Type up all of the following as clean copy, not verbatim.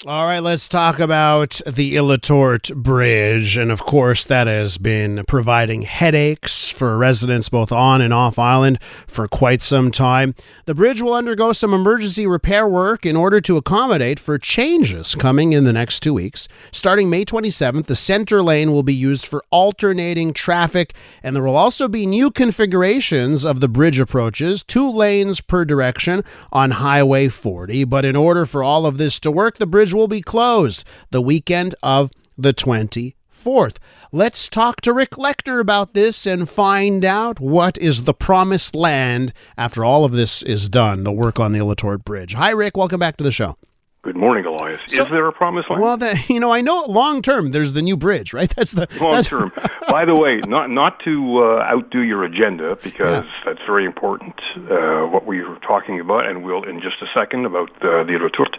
All right, let's talk about the Ile-aux-Tourtes Bridge. And of course, that has been providing headaches for residents both on and off island for quite some time. The bridge will undergo some emergency repair work in order to accommodate for changes coming in the next 2 weeks. Starting May 27th, the center lane will be used for alternating traffic, and there will also be new configurations of the bridge approaches, 2 lanes per direction on Highway 40. But in order for all of this to work, the bridge will be closed the weekend of the 24th. Let's talk to Rick Leckner about this and find out what is the promised land after all of this is done, the work on the Ile-aux-Tourtes Bridge. Hi, Rick. Welcome back to the show. Good morning, Elias. Is there a promised land? Well, I know long term there's the new bridge, right? That's long term. By the way, not to outdo your agenda, because that's very important, what we were talking about, and we'll in just a second about the Ile-aux-Tourtes.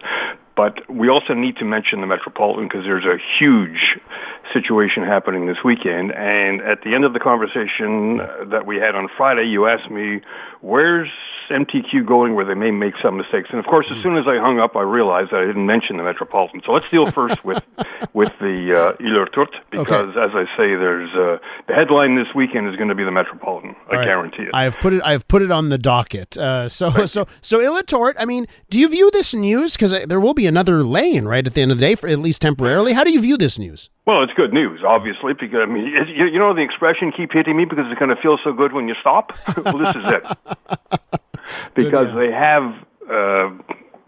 But we also need to mention the Metropolitan, because there's a huge situation happening this weekend. And at the end of the conversation that we had on Friday, you asked me, where's MTQ going where they may make some mistakes? And of course, as soon as I hung up, I realized that I didn't mention the Metropolitan. So let's deal first with the Ile-aux-Tourtes, because as I say, there's the headline this weekend is going to be the Metropolitan. I guarantee it. I have put it on the docket. So Ile-aux-Tourtes, I mean, do you view this news, because there will be another lane right at the end of the day, for at least temporarily? How do you view this news? Well, it's good news, obviously, because, I mean, you know the expression, keep hitting me because it kind of feels so good when you stop? Well, this is it. Because they have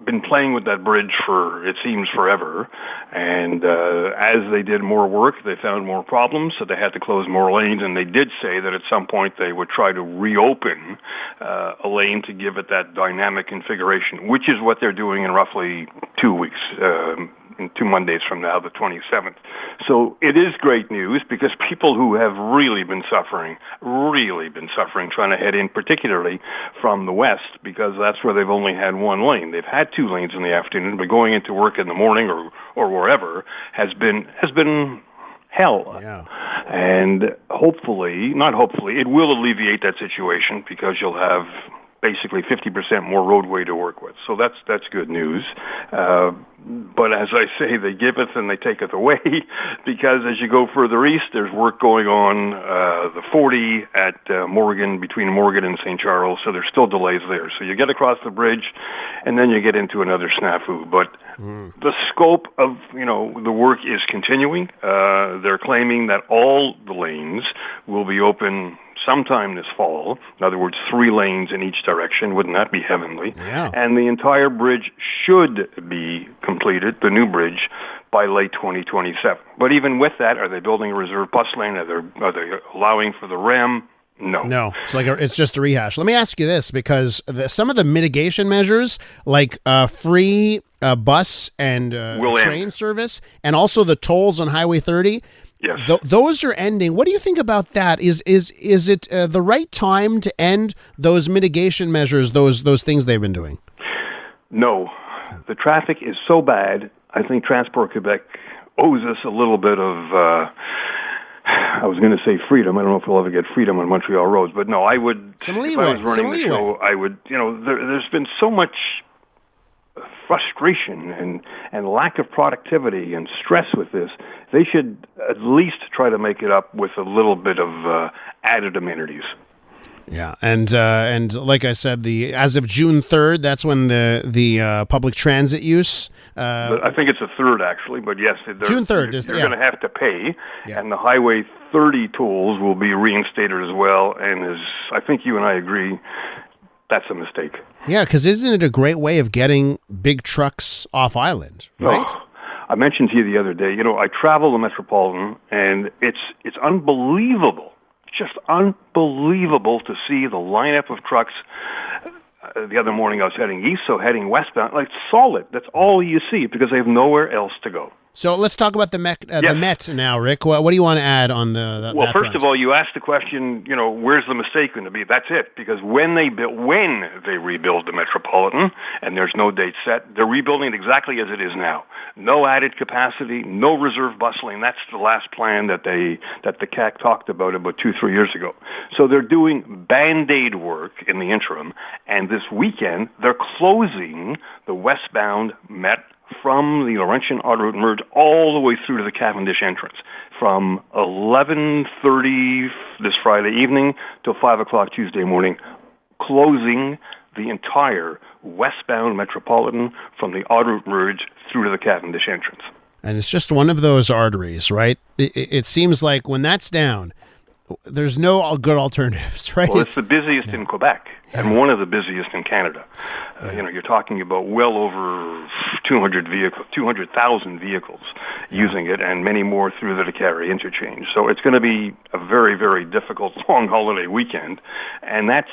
been playing with that bridge for, it seems, forever. And as they did more work, they found more problems, so they had to close more lanes. And they did say that at some point they would try to reopen a lane to give it that dynamic configuration, which is what they're doing in roughly 2 weeks, in 2 Mondays from now, the 27th. So it is great news, because people who have really been suffering, trying to head in, particularly from the west, because that's where they've only had 1 lane. They've had 2 lanes in the afternoon, but going into work in the morning or wherever has been hell. Yeah. And not hopefully, it will alleviate that situation, because you'll have basically 50% more roadway to work with. So that's good news. But as I say, they giveth and they taketh away, because as you go further east, there's work going on the 40 at Morgan, between Morgan and St. Charles, so there's still delays there. So you get across the bridge, and then you get into another snafu. But the scope of the work is continuing. They're claiming that all the lanes will be open sometime this fall. In other words, 3 lanes in each direction. Wouldn't that be heavenly? Yeah. And the entire bridge should be completed, the new bridge, by late 2027. But even with that, are they building a reserve bus lane? Are they allowing for the REM? No. It's just a rehash. Let me ask you this, because some of the mitigation measures, like free bus and train service, and also the tolls on Highway 30, yes. Those are ending. What do you think about that? Is it the right time to end those mitigation measures, those things they've been doing? No. The traffic is so bad, I think Transport Quebec owes us a little bit of, I was going to say freedom. I don't know if we'll ever get freedom on Montreal roads, but no, I would, if I was running the show, I would, there's been so much frustration and lack of productivity and stress with this. They should at least try to make it up with a little bit of added amenities. Yeah, and like I said, as of June 3rd, that's when the public transit use. I think it's the 3rd actually, but yes, June 3rd. They're going to have to pay, and the Highway 30 tolls will be reinstated as well. And as I think you and I agree, that's a mistake. Yeah, because isn't it a great way of getting big trucks off island, right? Oh, I mentioned to you the other day, I travel the Metropolitan, and it's unbelievable. Just unbelievable to see the lineup of trucks. The other morning I was heading east, so heading westbound, like solid. That's all you see, because they have nowhere else to go. So let's talk about the Met now, Rick. What do you want to add on the? Well, first of all, you asked the question. Where's the mistake going to be? That's it. Because when they rebuild the Metropolitan, and there's no date set, they're rebuilding it exactly as it is now. No added capacity, no reserve bus lane. That's the last plan that the CAC talked about 2-3 years ago. So they're doing Band-Aid work in the interim, and this weekend they're closing the westbound Met from the Laurentian autoroute merge all the way through to the Cavendish entrance from 11:30 this Friday evening till 5 o'clock Tuesday morning, closing the entire westbound Metropolitan from the autoroute merge through to the Cavendish entrance. And it's just one of those arteries, right? It seems like when that's down, there's no good alternatives, right? Well, it's the busiest in Quebec and one of the busiest in Canada. You're talking about well over 200,000 vehicles using it, and many more through the Décarie interchange. So it's going to be a very, very difficult long holiday weekend, and that's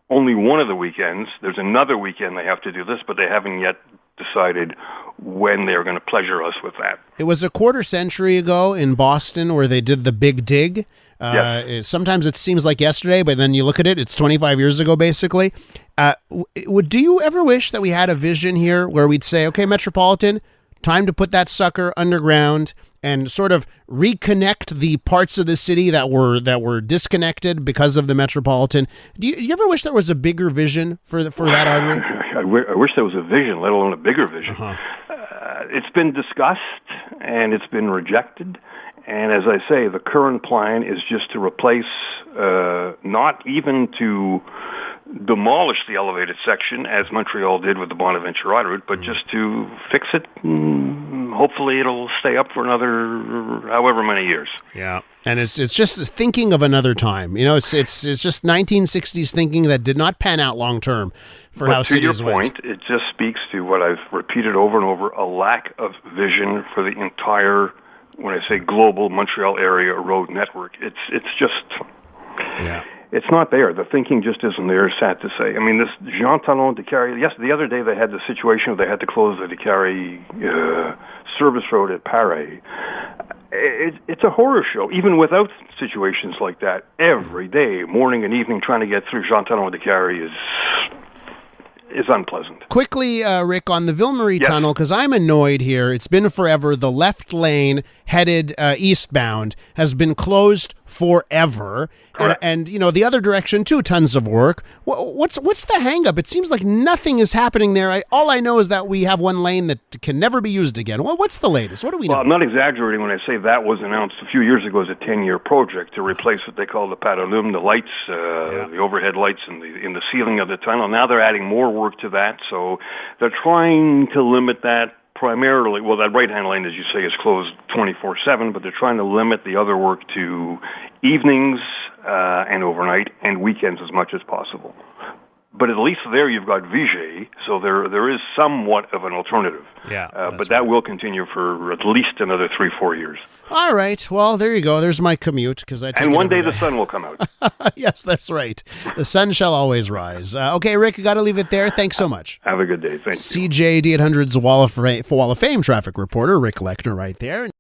only one of the weekends. There's another weekend they have to do this, but they haven't yet decided when they're going to pleasure us with that. It was a quarter century ago in Boston where they did the Big Dig. Yes. Sometimes it seems like yesterday, but then you look at it, it's 25 years ago, basically. Do you ever wish that we had a vision here where we'd say, okay, Metropolitan, time to put that sucker underground and sort of reconnect the parts of the city that were disconnected because of the Metropolitan? Do you ever wish there was a bigger vision for that artery? I wish there was a vision, let alone a bigger vision. It's been discussed and it's been rejected. And as I say, the current plan is just to replace, not even to demolish the elevated section, as Montreal did with the Bonaventure route, but just to fix it. Hopefully it'll stay up for another however many years. Yeah. And it's just thinking of another time. It's just 1960s thinking that did not pan out long term for how cities went. To your point, it just speaks to what I've repeated over and over, a lack of vision for the entire, when I say global Montreal area road network. It's just... Yeah. It's not there. The thinking just isn't there, sad to say. I mean, this Jean Talon Décarie, yes, the other day they had the situation where they had to close the Décarie service road at Paris. It's a horror show, even without situations like that. Every day, morning and evening, trying to get through Jean Talon Décarie is unpleasant. Quickly, Rick, on the Ville-Marie Tunnel, because I'm annoyed here. It's been forever. The left lane headed eastbound has been closed forever. And the other direction, too, tons of work. What's the hang-up? It seems like nothing is happening there. All I know is that we have one lane that can never be used again. What's the latest? What do we know? Well, I'm not exaggerating when I say that was announced a few years ago as a 10-year project to replace what they call the padalume, the lights, the overhead lights in the ceiling of the tunnel. Now they're adding more work to that, so they're trying to limit that primarily. Well, that right-hand lane, as you say, is closed 24/7, but they're trying to limit the other work to evenings and overnight and weekends as much as possible. But at least there you've got Viger, so there is somewhat of an alternative. Yeah, but that will continue for at least another 3-4 years. All right. Well, there you go. There's my commute because I take and it one every day the sun will come out. Yes, that's right. The sun shall always rise. Okay, Rick, you got to leave it there. Thanks so much. Have a good day. Thank you. CJAD 800's Wall of Fame traffic reporter Rick Leckner right there.